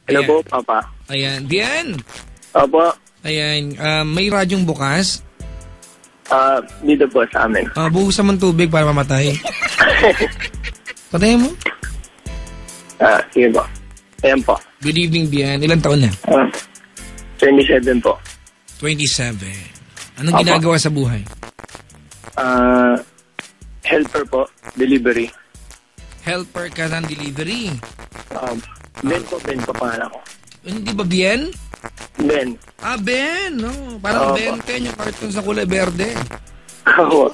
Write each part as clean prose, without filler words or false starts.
Hello Ayan. po, Papa. Ayan. Bien. Opo. Ayan. May radyong bukas. Dito po sa amin. Buhusan mo ng tubig para mamatay. Patayin mo. Sige po. Ayan po. Good evening, Bien. Ilang taon na? 27 po. 27. Anong Opo. ginagawa sa buhay? Helper po. Delivery. Helper ka ng delivery. Ben po pangalan ko. Hindi ba Bien? Ben. Ben. No. Parang Opo. Ben 10 yung cartoon sa kulay berde. Ako.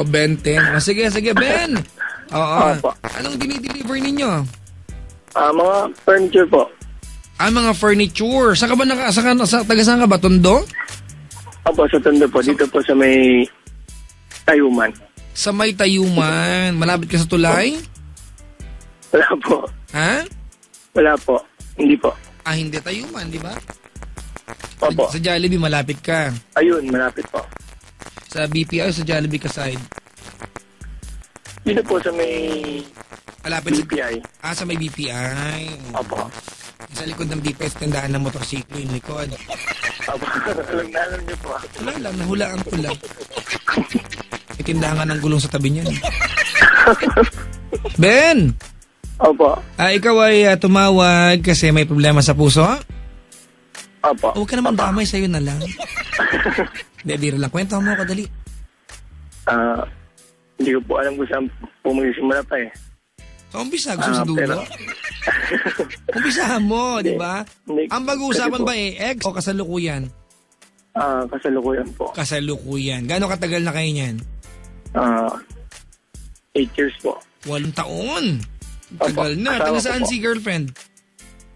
Ben 10. Sige, Ben. Oo. Opo. Anong dinideliver ninyo? Mga furniture po. Mga furniture. Saan ka ba taga saan ka ba? Tondo? Opo, sa Tondo po. Dito po sa may Tayuman. Sa may Tayuman. Malapit ka sa tulay? Wala po. Ha? Wala po. Hindi po. Hindi Tayuman, di ba? Opo. Sa Jollibee, malapit ka. Ayun, malapit po. Sa BPI o sa Jollibee ka side? Dito po sa may Malapit BPI. sa may BPI. Opo. Sa likod ng BPI, tindahan ng motorsiklo yung likod. Opo. Alam niyo po. Wala lang, nahulaan ko lang. May tindahan ng gulong sa tabi niyan. Ben! Opo. Ikaw ay tumawag kasi may problema sa puso? Opo. Huwag ka naman damay, sa'yo na lang. Hindi, biro lang. Kwento mo ako, dali. Hindi ko po alam kung saan pumisimula pa eh. So, umpisa, gusto mo sa dulo? Umpisahan mo, di ba? Ang pag-uusapan ba ex o kasalukuyan? Kasalukuyan po. Kasalukuyan. Gano'ng katagal na kayo niyan? 8 years po. 8 taon. Tagal Opo. na. Asawa Taga ko saan po. si girlfriend?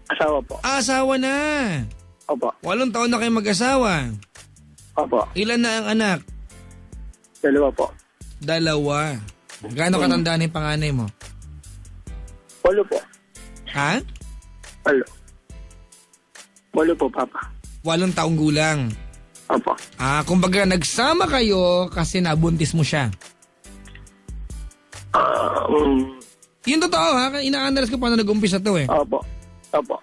Asawa po. Asawa na. Opo. 8 taon na kayo mag-asawa. Opo. Ilan na ang anak? 2 po. 2. Gaano katanda na yung panganay mo? 8 po. Ha? 8 po, Papa. 8 taong gulang. Opo. Kumbaga nagsama kayo kasi nabuntis mo siya. Yung totoo ha, ina-analyze ko paano nag-umpisa to eh. Opo. Opo.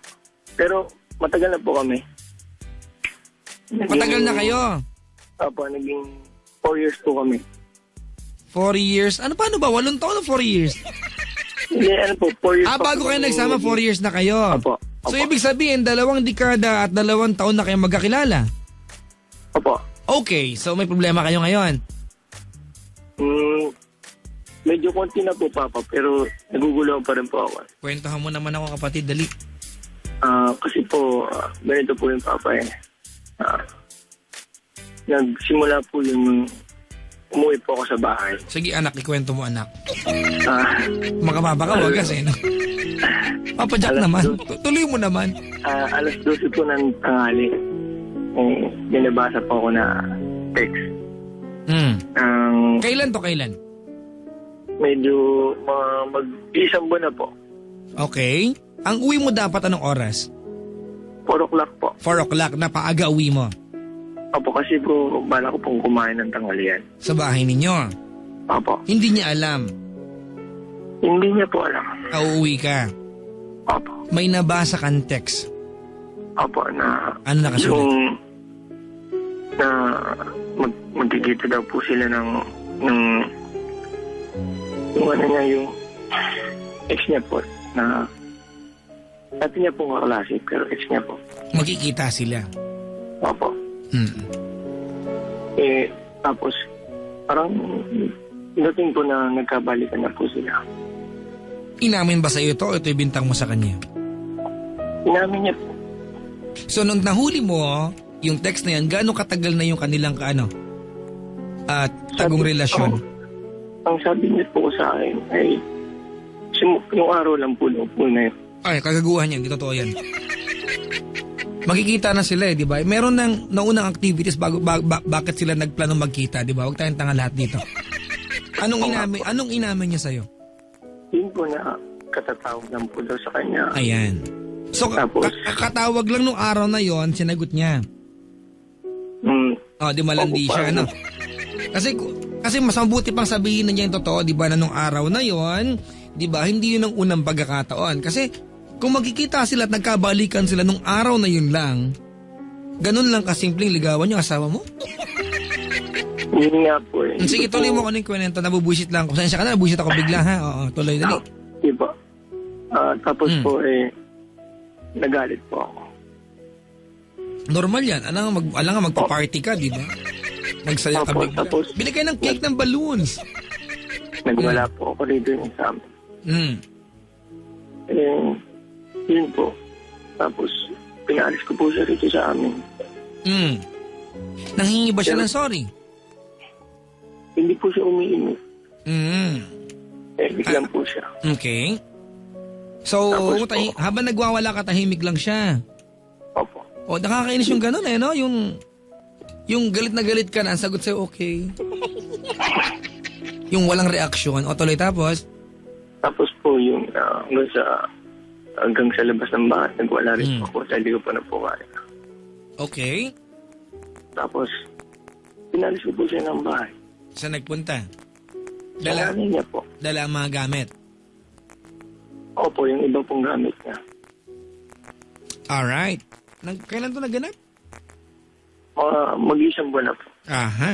Pero matagal na po kami. Matagal na kayo? Opo, naging 4 years po kami. 4 years? Paano ba? 8 taon o 4 years? Hindi, po, 4 years po. Bago kayo nagsama, 4 years na kayo? Opo. So ibig sabihin, 2 dekada at 2 taon na kayo magkakilala? Opo. Okay, so may problema kayo ngayon? Medyo konti na po, Papa, pero naguguluhan pa rin po ako. Kwentuhan mo naman ako, kapatid, dali. Kasi po, ganito po yung Papa eh. Nagsimula po yung umuwi po ako sa bahay. Sige anak, ikwento mo anak. Makababa ka, wag kasi, no? Papadyak naman. Tuloy mo naman. 12:00 po ng tanghali. Binabasa po ako na text. Kailan to, kailan? Medyo mag-isang buwan na po. Okay. Ang uwi mo dapat anong oras? 4 o'clock po. 4 o'clock na paaga uwi mo? Opo, kasi po, bala ko pong kumain ng tanghalian. Sa bahay ninyo? Opo. Hindi niya alam? Hindi niya po alam. Uuwi ka? Opo. May nabasa kang text? Opo, na... Ano nakasulat? Yung... na... magkikita daw po sila ng yung ano niya, yung ex niya po, na dati niya po kaklase, pero ex niya po. Magkikita sila? Opo. Tapos, parang dating po na nagkabalikan na po sila. Inamin ba sa iyo ito o ito'y bintang mo sa kanya? Inamin niya po. So, nung nahuli mo, yung text na yan, gaano katagal na yung kanilang tagong relasyon? Ang sabi niya po sa akin ay yung araw lang po na yun. Ay, kagaguhan yan. Di totoo yan. Magkikita na sila di ba? Meron ng naunang activities bakit sila nagplano magkita, di ba? Huwag tayong tanga lahat dito. Anong inamin niya sa'yo? Yun po na katatawag lang po daw sa kanya. Ayan. So, katawag lang nung araw na yon, sinagot niya. Di malandi siya, ano? Kasi mas mabuti pang sabihin na niya yung totoo, di ba, na nung araw na yon, di ba, hindi yun ang unang pagkakataon. Kasi Kung magkikita sila at nagkabalikan sila nung araw na yun lang, ganun lang kasimpleng ligawan yung asawa mo? Yun nga po eh. Sige, tuloy mo ko ng kwento. Nabubuisit lang. Kung saan siya ka na, nabubuisit ako bigla ha. Oo, tuloy, dali. Diba? Tapos po nagalit po ako. Normal yan. Alam nga magpa-party ka, di ba? Magsaya ka bigla. Tapos, bili kayo ng cake ng balloons. Nagwala po ako rito yung sa amin. Yun po. Tapos, pinaalis ko po siya rito sa amin. Nanghingi ba siya ng sorry? Hindi po siya umiinom. Biglang po siya. Okay. So, Tapos habang nagwawala ka, tahimik lang siya. Opo. O, nakakainis yung gano'n eh, no? Yung galit na galit ka na, ang sagot sa'yo, okay. Yung walang reaksyon. O, tuloy tapos? Tapos po yung hanggang sa labas ng bahay, nagwala rin po ako. Dahil di ko pa na po kaya. Okay. Tapos, pinalis ko po siya ng bahay. Saan nagpunta? Dala niya po. Dala ang mga gamit? Opo, yung iba pong gamit niya. Alright. Kailan to naganap? Mag-isang buwan na po. Aha.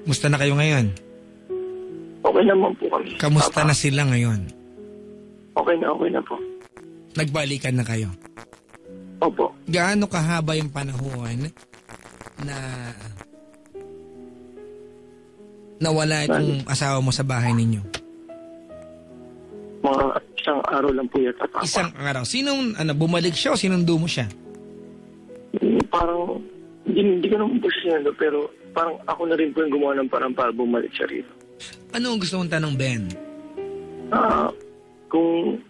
Musta na kayo ngayon? Okay naman po kami. Kamusta na sila ngayon? Okay na po. Nagbalikan na kayo? Opo. Gaano kahaba yung panahon na nawala itong asawa mo sa bahay ninyo? Mga isang araw lang po yata. Papa. Isang araw. Sinong bumalik siya o sinundo mo siya? Parang, hindi ko naman po siya sinundo, pero parang ako na rin po yung gumawa ng parang para bumalik siya rito. Ano ang gusto mong tanong, Ben? Kung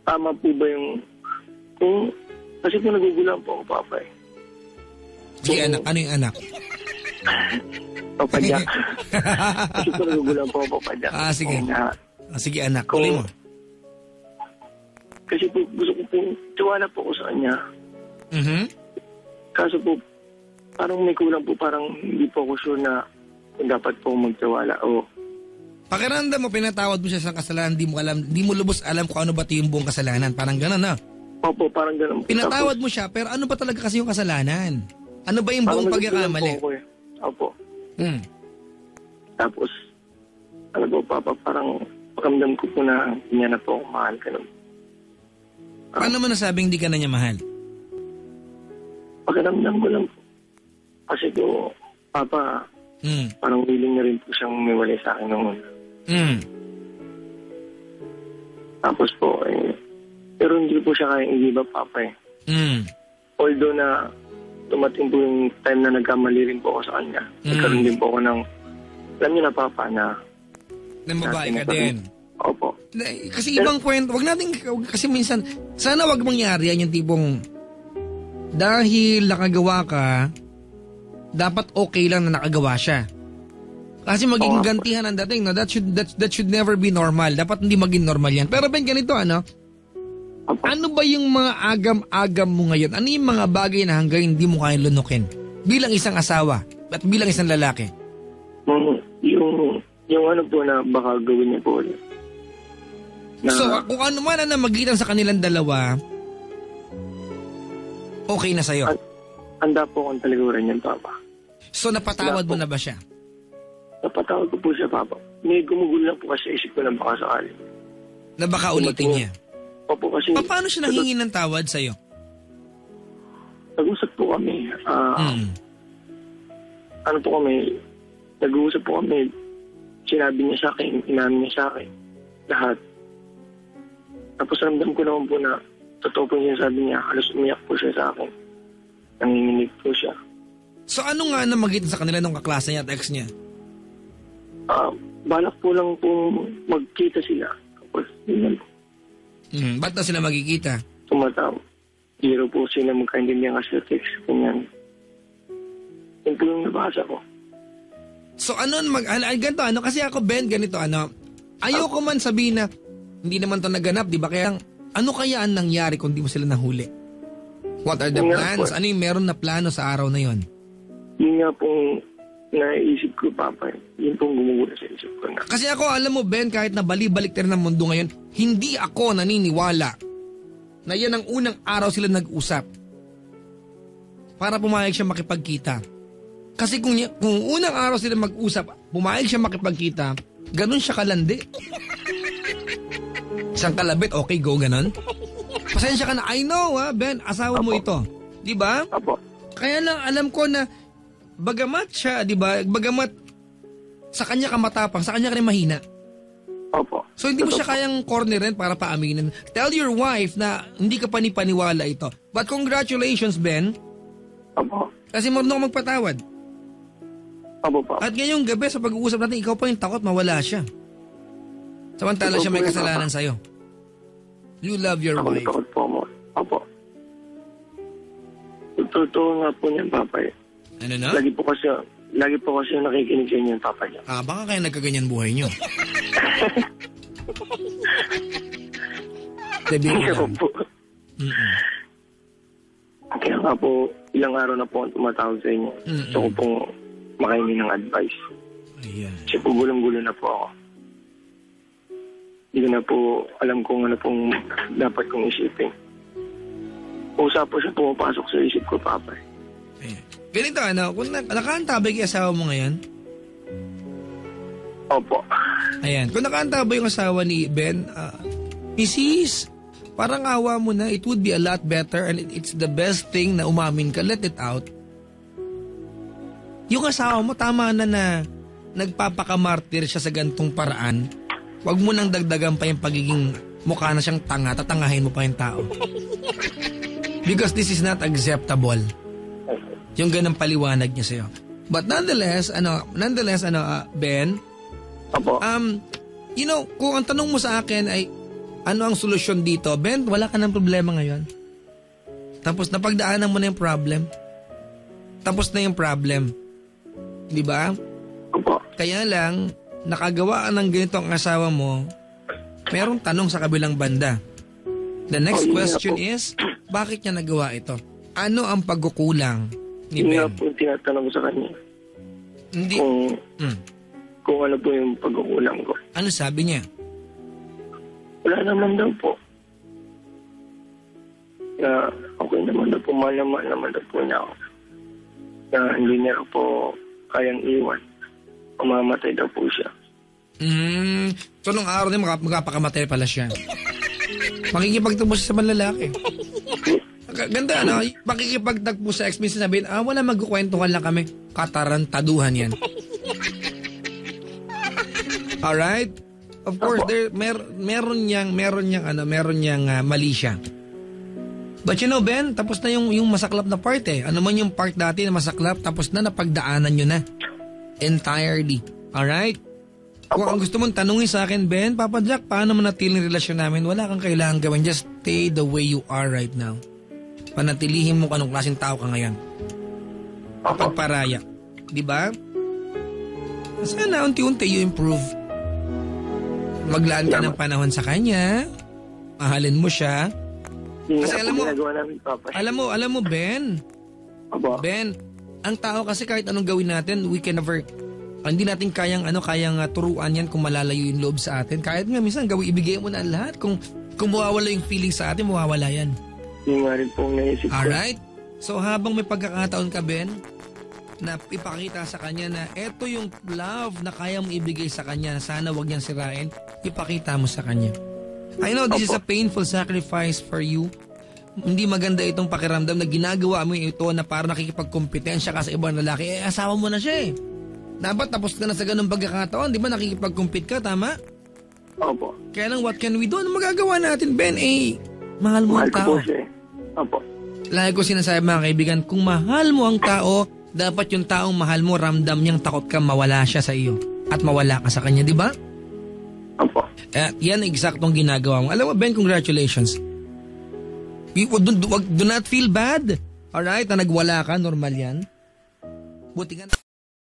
tama po ba yung... Kasi po nagugulang po ako, Papa eh. Sige, anak. Ano yung anak? Papadya. Kasi po nagugulang po ako, Papadya. Sige. Sige, anak. Tuloy mo. Kasi po gusto ko po, tiwala po ko sa kanya. Kaso po, parang may kulang po, parang hindi po ako sure na kung dapat po magtiwala o... Pakiramdam mo, pinatawad mo siya sa kasalanan, di mo lubos alam kung ano ba yung buong kasalanan. Parang gano'n, na? Opo, parang gano'n. Pinatawad mo siya, pero ano ba talaga kasi yung kasalanan? Ano ba yung buong pagkakamali? Opo. Tapos, ano po, Papa, parang pakiramdam ko po na hindi niya na po ako mahal. Paano mo nasabing hindi ka na niya mahal? Pakiramdam ko lang po. Kasi po, Papa, parang willing na rin po siyang umiwalay sa akin noon. Tapos po, pero hindi po siya kaya i-give up, Papa eh. Although na tumating po yung time na nagkamali rin po ako sa kanya. Nagkaroon din po ako ng, alam niyo na, Papa, na babae ka din. Opo. Kasi ibang kwento, kasi minsan, sana wag mangyari yan yung tipong, dahil nakagawa ka, dapat okay lang na nakagawa siya. Kasi magiging gantihan ang dating, no? That should never be normal. Dapat hindi maging normal yan. Pero Ben, ganito, ano ba yung mga agam-agam mo ngayon? Ano yung mga bagay na hanggang hindi mo kaya lunukin? Bilang isang asawa at bilang isang lalaki? Yung ano po na baka gawin niya po ulit. So, kung ano man na magitan sa kanilang dalawa, okay na sa'yo? Handa po akong taliguran yan, Papa. So, napatawad mo na ba siya? Napatawad ko po siya, Papa. May gumugulo lang po kasi isip ko na baka sakali. Na baka ulitin niya? Opo, kasi... Paano siya nanghingi ng tawad sa'yo? Nag-usap po kami. Ano po kami? Nag-uusap po kami. Sinabi niya sa akin, inamin niya sa akin. Lahat. Tapos ramdam ko naman po na totoo po yung sabi niya. Halos umiyak po siya sa akin. Nanginginig po siya. So ano nga na magitan sa kanila nung kaklase niya at ex niya? Balak po lang po magkita sila. Tapos yun lang po. Ba't na sila magkikita? Tumataw. Hero po sila magkaintindihan kasi text. Ganyan. Yun po yung nabasa ko. So ganito, kasi ako, Ben, ganito, ayoko man sabihin na hindi naman to naganap, di ba? Kaya, ano kaya ang nangyari kung di mo sila nahuli? What are the plans? Ano yung meron na plano sa araw na yon? Yun nga pong naisip ko, Papa. Yun pong gumugulo sa isip ko na. Kasi ako, alam mo, Ben, kahit na bali-balik tayo ng mundo ngayon, hindi ako naniniwala na yan ang unang araw sila nag-usap para pumayag siya makipagkita. Kasi kung unang araw sila mag-usap, pumayag siya makipagkita, ganun siya kalandi. Isang kalabit, okay, go, ganun. Pasensya ka na, I know Ben, asawa mo ito. Di ba? Opo. Kaya lang alam ko na bagamat siya, di ba, bagamat sa kanya ka matapang, sa kanya ka rin mahina. Opo. So hindi mo siya kayang cornerin para paaminin. Tell your wife na hindi ka panipaniwala ito. But congratulations, Ben. Opo. Kasi marunong ka magpatawad. Opo po. At ngayong gabi sa pag-uusap natin, ikaw pa yung takot mawala siya. Samantala siya may kasalanan sa'yo. You love your Ako wife. takot po mo. Opo. Totoo nga po niyan, Papa. Ano na? Lagi po kasi nakikinig sa inyo, Papa niya. Baka kaya nagkaganyan buhay niyo. Sabihin Kaya lang. po. Kaya nga po, ilang araw na po ang tumatawag sa inyo. Gusto ko pong makahingi ng advice. Ayan. Kasi po gulong-gulo na po ako. Hindi ko na po alam kung ano pong dapat kong isipin. Usap po siya pumapasok sa isip ko, Papa. Ayan. Ganito, kung nakaantabay kay asawa mo ngayon? Opo. Ayan. Kung nakaantabay yung asawa ni Ben, Mrs., parang awa mo na, it would be a lot better and it's the best thing na umamin ka, let it out. Yung asawa mo, tama na nagpapakamartir siya sa gantong paraan. Huwag mo nang dagdagan pa yung pagiging mukha na siyang tanga, tatangahin mo pa yung tao. Because this is not acceptable. Yung ganang paliwanag niya sa'yo. But nonetheless, Ben, Opo. kung ang tanong mo sa akin ay ano ang solusyon dito, Ben, wala ka ng problema ngayon. Tapos napagdaanan mo na yung problem. Tapos na yung problem. Di ba? Opo. Kaya lang, nakagawa ng ganito ang asawa mo, merong tanong sa kabilang banda. The next question is, bakit niya nagawa ito? Ano ang pagkukulang ni Hindi Ben? nga po tinatanong ko sa kanya. Hindi. Kung ano po yung pagkukulang ko. Ano sabi niya? Wala naman daw po. Na okay naman daw po, mahal naman daw po niya ako. Na hindi niya po kayang iwan. Mamamatay daw po siya. So nung araw din magpapakamatay pala siya. Makikipagtagpo siya sa manlalaki. Ganda, makikipagtagpo sa ex, minsan sabihin, wala, magkukwentuhan lang kami. Katarantaduhan yan. Alright? Of course, meron niyang mali siya. But you know, Ben, tapos na yung masaklap na part eh. Ano man yung part dati na masaklap, tapos na napagdaanan nyo na. Entirely. Alright? Kung ang gusto mong tanungin sa akin, Ben, Papa Jack, paano manatiling relasyon namin? Wala kang kailangan gawin. Just stay the way you are right now. Panatilihin mo anong klaseng tao ka ngayon. Pagparaya. Diba? Sana unti-unti you improve. Maglaan ka ng panahon sa kanya. Mahalin mo siya. Kasi alam mo, Ben. Ben, ang tao kasi kahit anong gawin natin, we can never, hindi natin kayang turuan yan kung malalayo yung loob sa atin. Kahit nga minsan ibigay mo na ang lahat. Kung mawawala yung feeling sa atin, mawawala yan. Yung nga rin pong naisip ko. Alright? So habang may pagkakataon ka, Ben, na ipakita sa kanya na eto yung love na kaya mong ibigay sa kanya, sana wag niyang sirain, ipakita mo sa kanya. I know this is a painful sacrifice for you. Hindi maganda itong pakiramdam na ginagawa mo ito na para nakikipagkompetensya ka sa ibang lalaki. Asawa mo na siya eh. Dapat tapos ka na sa ganung pagkakataon, di ba nakikipag-compete ka, tama? Opo. Kaya lang, what can we do? Ano magagawa natin, Ben? Mahal mo ang tao. Mahal ko po siya eh. Opo. Lagi ko sinasabi mga kaibigan, kung mahal mo ang tao, dapat yung taong mahal mo, ramdam niyang takot ka mawala siya sa iyo. At mawala ka sa kanya, di ba? Opo. Yan ang eksaktong ginagawa mo. Alam mo, Ben, congratulations. Do not feel bad. Alright, na nagwala ka, normal yan. Buti ka na.